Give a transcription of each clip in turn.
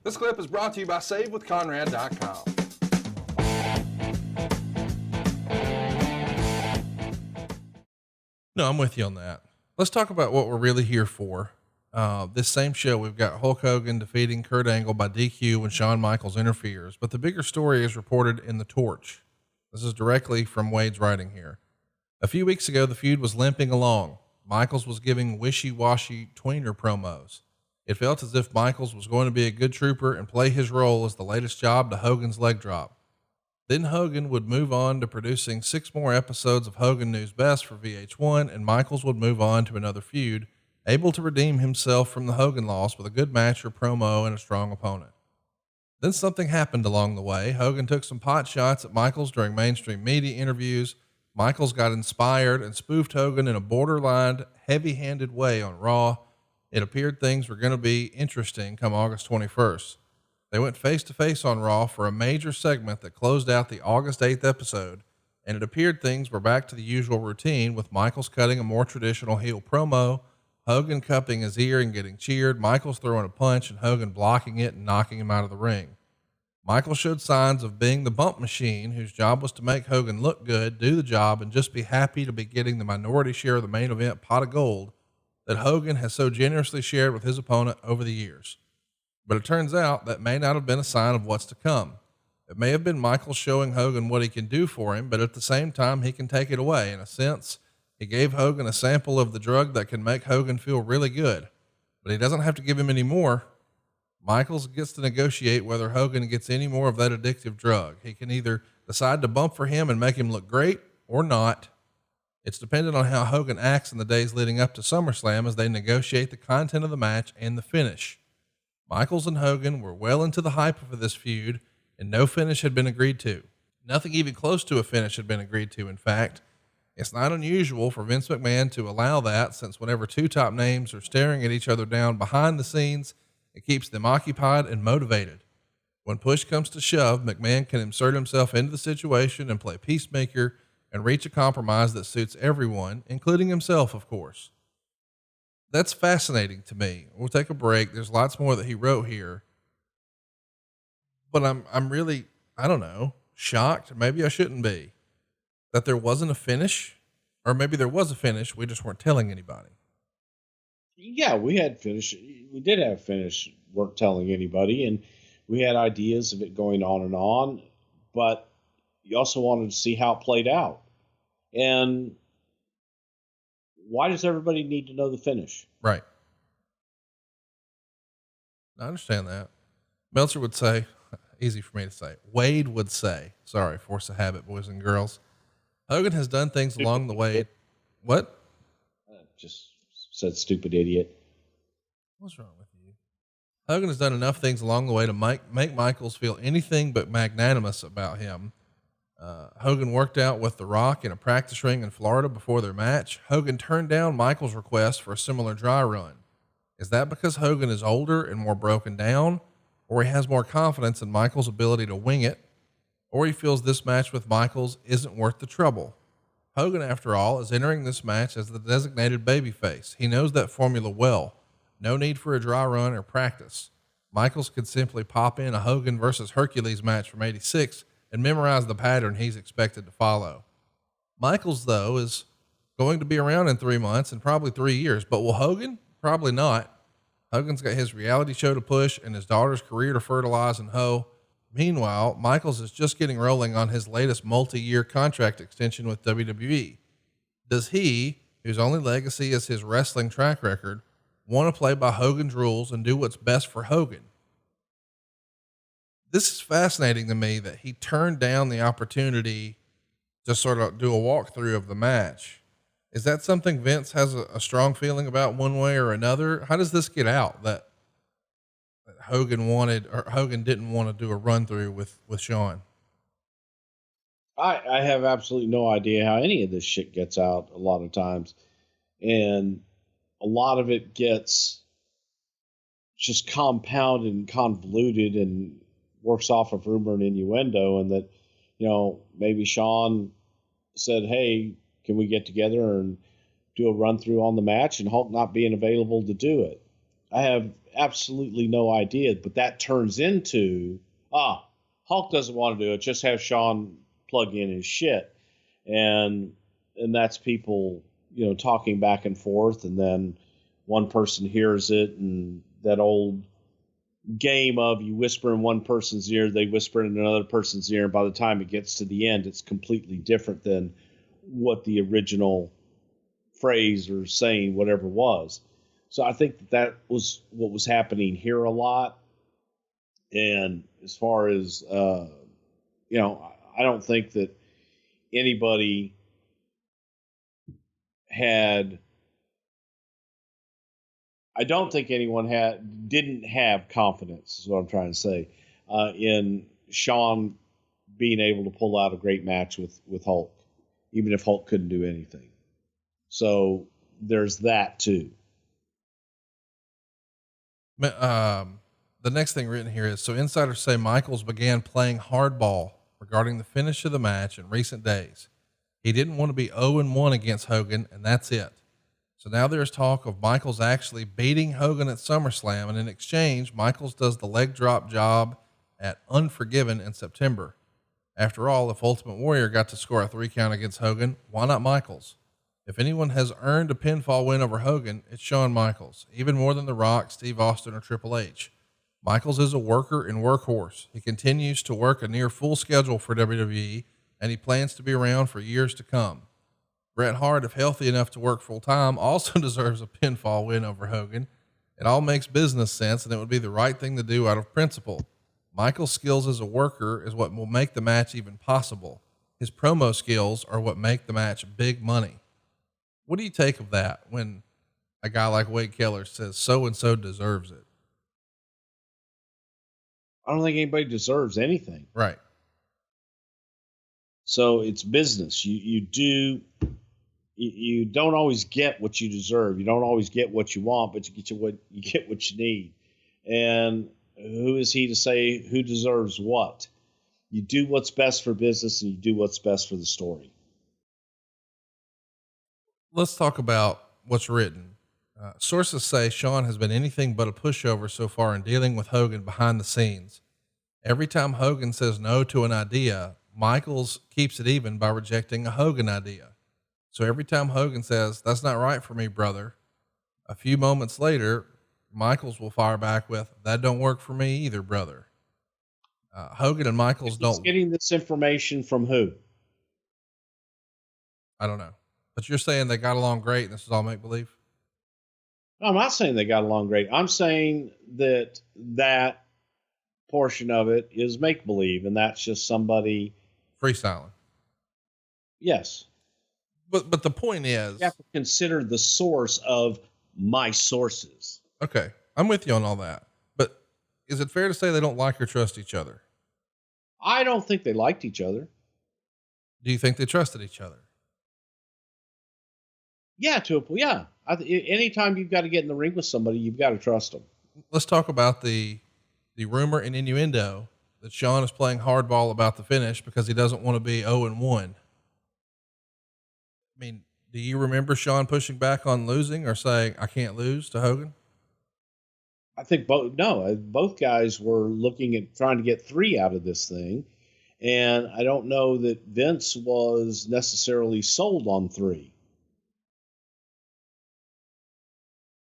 This clip is brought to you by SaveWithConrad.com. No, I'm with you on that. Let's talk about what we're really here for. This same show, we've got Hulk Hogan defeating Kurt Angle by DQ when Shawn Michaels interferes, but the bigger story is reported in The Torch. This is directly from Wade's writing here. A few weeks ago, the feud was limping along. Michaels was giving wishy-washy tweener promos. It felt as if Michaels was going to be a good trooper and play his role as the latest job to Hogan's leg drop. Then Hogan would move on to producing 6 more episodes of Hogan Knows Best for VH1, and Michaels would move on to another feud, able to redeem himself from the Hogan loss with a good match or promo and a strong opponent. Then something happened along the way. Hogan took some pot shots at Michaels during mainstream media interviews. Michaels got inspired and spoofed Hogan in a borderline heavy-handed way on Raw. It appeared things were going to be interesting come August 21st. They went face to face on Raw for a major segment that closed out the August 8th episode, and it appeared things were back to the usual routine, with Michaels cutting a more traditional heel promo, Hogan cupping his ear and getting cheered, Michaels throwing a punch and Hogan blocking it and knocking him out of the ring. Michaels showed signs of being the bump machine whose job was to make Hogan look good, do the job, and just be happy to be getting the minority share of the main event pot of gold that Hogan has so generously shared with his opponent over the years. But it turns out that may not have been a sign of what's to come. It may have been Michaels showing Hogan what he can do for him, but at the same time, he can take it away. In a sense, he gave Hogan a sample of the drug that can make Hogan feel really good, but he doesn't have to give him any more. Michaels gets to negotiate whether Hogan gets any more of that addictive drug. He can either decide to bump for him and make him look great or not. It's dependent on how Hogan acts in the days leading up to SummerSlam as they negotiate the content of the match and the finish. Michaels and Hogan were well into the hype of this feud, and no finish had been agreed to. Nothing even close to a finish had been agreed to. In fact, it's not unusual for Vince McMahon to allow that, since whenever 2 top names are staring at each other down behind the scenes, it keeps them occupied and motivated. When push comes to shove, McMahon can insert himself into the situation and play peacemaker and reach a compromise that suits everyone, including himself, of course. That's fascinating to me. We'll take a break. There's lots more that he wrote here, but I'm really, I don't know, shocked. Maybe I shouldn't be, that there wasn't a finish, or maybe there was a finish. We just weren't telling anybody. Yeah, we had finish. We did have finish. Weren't telling anybody, and we had ideas of it going on, but you also wanted to see how it played out. And why does everybody need to know the finish? Right. I understand that. Meltzer would say, easy for me to say, Wade would say, sorry, force of habit, boys and girls, Hogan has done things along the way. What? Just said stupid idiot. What's wrong with you? Hogan has done enough things along the way to make Michaels feel anything but magnanimous about him. Hogan worked out with The Rock in a practice ring in Florida before their match. Hogan turned down Michaels' request for a similar dry run. Is that because Hogan is older and more broken down, or he has more confidence in Michaels' ability to wing it, or he feels this match with Michaels isn't worth the trouble? Hogan, after all, is entering this match as the designated babyface. He knows that formula well. No need for a dry run or practice. Michaels could simply pop in a Hogan versus Hercules match from '86 and memorize the pattern he's expected to follow. Michaels, though, is going to be around in 3 months and probably 3 years, but will Hogan? Probably not. Hogan's got his reality show to push and his daughter's career to fertilize and hoe. Meanwhile, Michaels is just getting rolling on his latest multi-year contract extension with WWE. Does he, whose only legacy is his wrestling track record, want to play by Hogan's rules and do what's best for Hogan? This is fascinating to me that he turned down the opportunity to sort of do a walkthrough of the match. Is that something Vince has a strong feeling about one way or another? How does this get out that Hogan wanted, or Hogan didn't want to do a run through with Shawn? I have absolutely no idea how any of this shit gets out a lot of times. And a lot of it gets just compounded and convoluted and works off of rumor and innuendo. And that, maybe Shawn said, hey, can we get together and do a run through on the match, and Hulk not being available to do it. I have absolutely no idea, but that turns into, Hulk doesn't want to do it. Just have Shawn plug in his shit. And that's people, talking back and forth. And then one person hears it, and that old game of you whisper in one person's ear, they whisper in another person's ear. And by the time it gets to the end, it's completely different than what the original phrase or saying, whatever was. So I think that was what was happening here a lot. And as far as, I don't think that anybody didn't have confidence, is what I'm trying to say, in Shawn being able to pull out a great match with Hulk, even if Hulk couldn't do anything. So there's that too. The next thing written here is, so insiders say Michaels began playing hardball regarding the finish of the match in recent days. He didn't want to be 0-1 against Hogan, and that's it. So now there's talk of Michaels actually beating Hogan at SummerSlam, and in exchange, Michaels does the leg drop job at Unforgiven in September. After all, if Ultimate Warrior got to score a 3 count against Hogan, why not Michaels? If anyone has earned a pinfall win over Hogan, it's Shawn Michaels, even more than The Rock, Steve Austin, or Triple H. Michaels is a worker and workhorse. He continues to work a near full schedule for WWE, and he plans to be around for years to come. Bret Hart, if healthy enough to work full time, also deserves a pinfall win over Hogan. It all makes business sense, and it would be the right thing to do out of principle. Michael's skills as a worker is what will make the match even possible. His promo skills are what make the match big money. What do you take of that when a guy like Wade Keller says so-and-so deserves it? I don't think anybody deserves anything. Right. So it's business. You don't always get what you deserve. You don't always get what you want, but you get what you need. And who is he to say who deserves what? You do what's best for business, and you do what's best for the story. Let's talk about what's written. Sources say Shawn has been anything but a pushover so far in dealing with Hogan behind the scenes. Every time Hogan says no to an idea, Michaels keeps it even by rejecting a Hogan idea. So every time Hogan says, "That's not right for me, brother," a few moments later, Michaels will fire back with, "That don't work for me either, brother." Hogan and Michaels He's getting this information from who? I don't know, but you're saying they got along great and this is all make believe? I'm not saying they got along great. I'm saying that portion of it is make believe, and that's just somebody freestyling. Yes. But the point is, you have to consider the source of my sources. Okay. I'm with you on all that, but is it fair to say they don't like or trust each other? I don't think they liked each other. Do you think they trusted each other? Yeah. Yeah. Anytime you've got to get in the ring with somebody, you've got to trust them. Let's talk about the rumor and innuendo that Shawn is playing hardball about the finish because he doesn't want to be 0-1. I mean, do you remember Shawn pushing back on losing or saying, "I can't lose" to Hogan? I think both guys were looking at trying to get 3 out of this thing. And I don't know that Vince was necessarily sold on 3.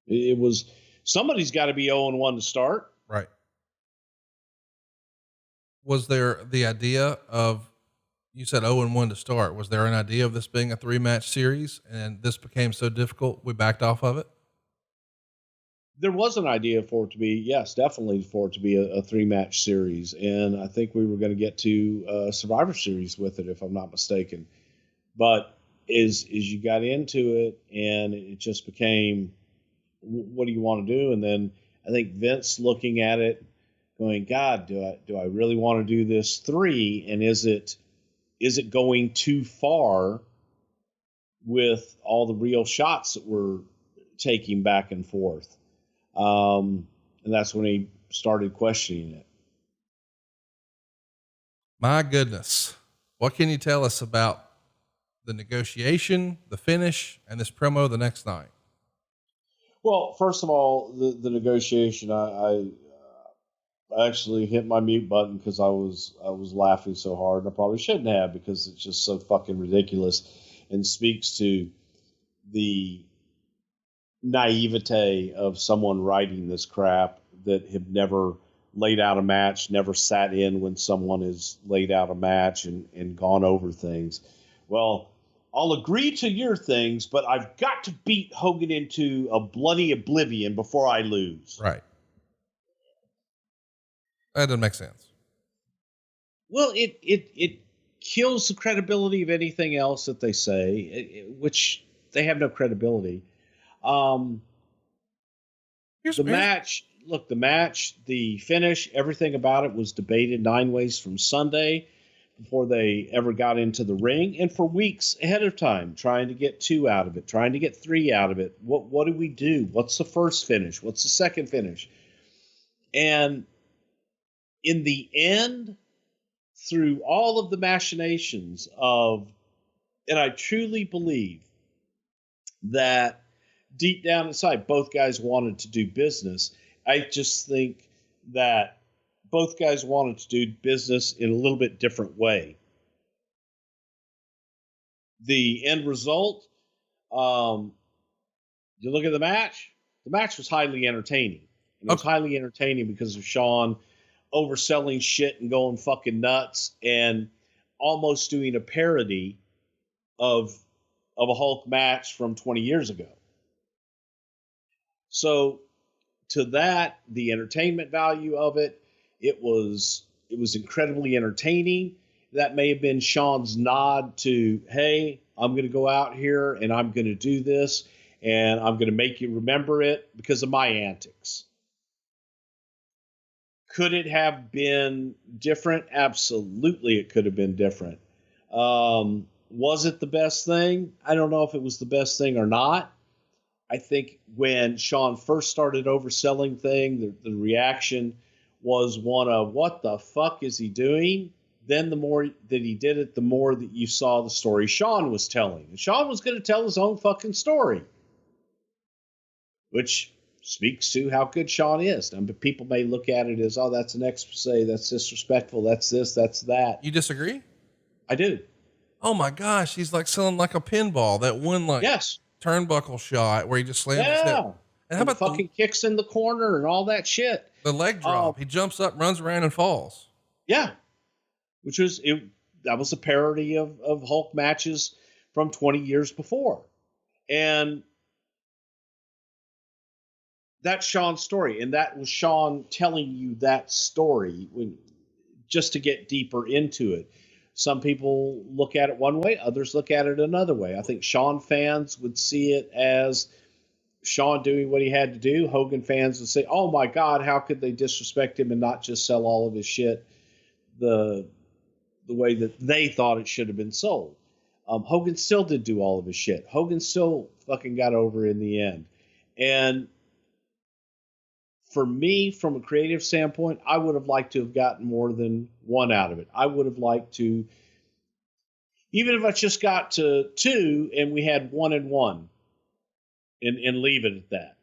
It was, somebody's got to be 0-1 to start. Right. Was there the idea of, you said 0-1 to start. Was there an idea of this being a 3-match series and this became so difficult we backed off of it? There was an idea for it to be, yes, definitely for it to be a 3-match series. And I think we were going to get to a Survivor Series with it, if I'm not mistaken. But as you got into it and it just became, what do you want to do? And then I think Vince looking at it going, God, do I really want to do this 3? And is it going too far with all the real shots that we're taking back and forth? And that's when he started questioning it. My goodness. What can you tell us about the negotiation, the finish, and this promo the next night? Well, first of all, the negotiation, I actually hit my mute button because I was laughing so hard. And I probably shouldn't have, because it's just so fucking ridiculous and speaks to the naivete of someone writing this crap that have never laid out a match, never sat in when someone has laid out a match and gone over things. Well, I'll agree to your things, but I've got to beat Hogan into a bloody oblivion before I lose. Right. That doesn't make sense. Well, it kills the credibility of anything else that they say, which they have no credibility. The match, the finish, everything about it was debated 9 ways from Sunday before they ever got into the ring, and for weeks ahead of time, trying to get 2 out of it, trying to get 3 out of it. What do we do? What's the first finish? What's the second finish? And in the end, through all of the machinations of, and I truly believe that deep down inside, both guys wanted to do business. I just think that both guys wanted to do business in a little bit different way. The end result, you look at the match was highly entertaining. And it was highly entertaining because of Shawn overselling shit and going fucking nuts and almost doing a parody of a Hulk match from 20 years ago. So to that, the entertainment value of it, it was incredibly entertaining. That may have been Shawn's nod to, hey, I'm going to go out here and I'm going to do this and I'm going to make you remember it because of my antics. Could it have been different? Absolutely, it could have been different. Was it the best thing? I don't know if it was the best thing or not. I think when Shawn first started overselling thing, the reaction was one of, what the fuck is he doing? Then the more that he did it, the more that you saw the story Shawn was telling. And Shawn was going to tell his own fucking story, which speaks to how good Shawn is. But people may look at it as, oh, that's an expose, that's disrespectful, that's this, that's that. You disagree? I do. Oh my gosh, he's like selling like a pinball, that one turnbuckle shot where he just slams his head. And how about fucking kicks in the corner and all that shit? The leg drop. He jumps up, runs around, and falls. Yeah. Which was that was a parody of Hulk matches from 20 years before. And that's Shawn's story. And that was Shawn telling you that story just to get deeper into it. Some people look at it one way, others look at it another way. I think Shawn fans would see it as Shawn doing what he had to do. Hogan fans would say, oh my God, how could they disrespect him and not just sell all of his shit the way that they thought it should have been sold? Hogan still did do all of his shit. Hogan still fucking got over in the end. And for me, from a creative standpoint, I would have liked to have gotten more than 1 out of it. I would have liked to, even if I just got to 2 and we had 1 and 1 and leave it at that.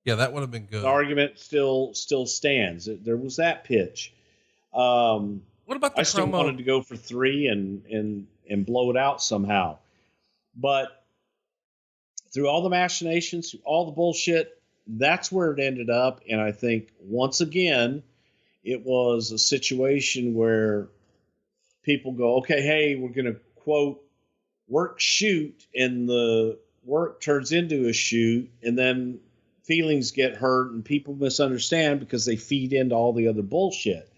Yeah, that would have been good. The argument still stands. There was that pitch. What about the I still wanted to go for 3 and blow it out somehow. But through all the machinations, through all the bullshit, that's where it ended up. And I think, once again, it was a situation where people go, okay, hey, we're going to, quote, work shoot, and the work turns into a shoot, and then feelings get hurt and people misunderstand because they feed into all the other bullshit.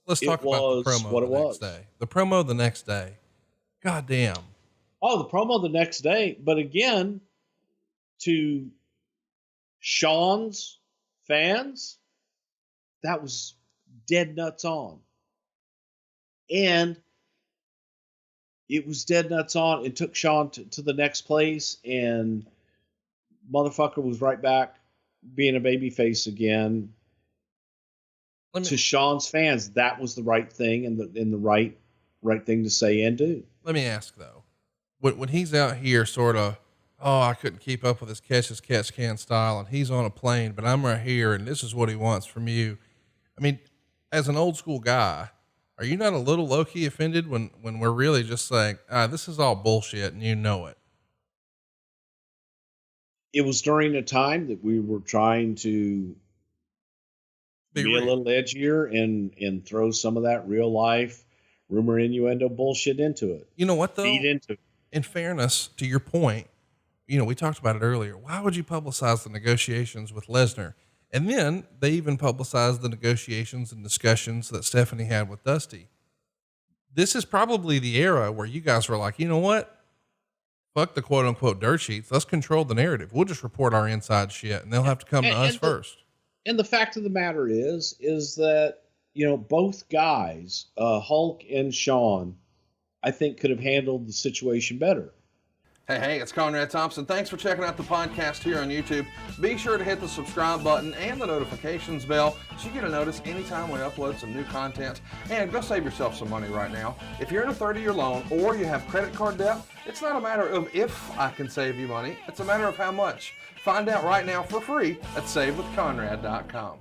Let's talk about the promo the next day. The promo the next day. God damn. Oh, the promo the next day. But again, to Shawn's fans, that was dead nuts on. And it was dead nuts on. It took Shawn to the next place, and motherfucker was right back being a babyface again. To Shawn's fans, that was the right thing and the right thing to say and do. Let me ask, though. when he's out here sort of, oh, I couldn't keep up with his catch can style, and he's on a plane, but I'm right here, and this is what he wants from you. I mean, as an old school guy, are you not a little low-key offended when we're really just saying, this is all bullshit and you know it? It was during a time that we were trying to be a little edgier and throw some of that real life rumor, innuendo bullshit into it. You know what, though? Feed into it. In fairness, to your point, you know, we talked about it earlier. Why would you publicize the negotiations with Lesnar? And then they even publicized the negotiations and discussions that Stephanie had with Dusty. This is probably the era where you guys were like, you know what? Fuck the quote unquote dirt sheets. Let's control the narrative. We'll just report our inside shit and they'll have to come to us first. And the fact of the matter is that, you know, both guys, Hulk and Shawn, I think could have handled the situation better. Hey, it's Conrad Thompson. Thanks for checking out the podcast here on YouTube. Be sure to hit the subscribe button and the notifications bell so you get a notice anytime we upload some new content. And go save yourself some money right now. If you're in a 30-year loan or you have credit card debt, it's not a matter of if I can save you money. It's a matter of how much. Find out right now for free at SaveWithConrad.com.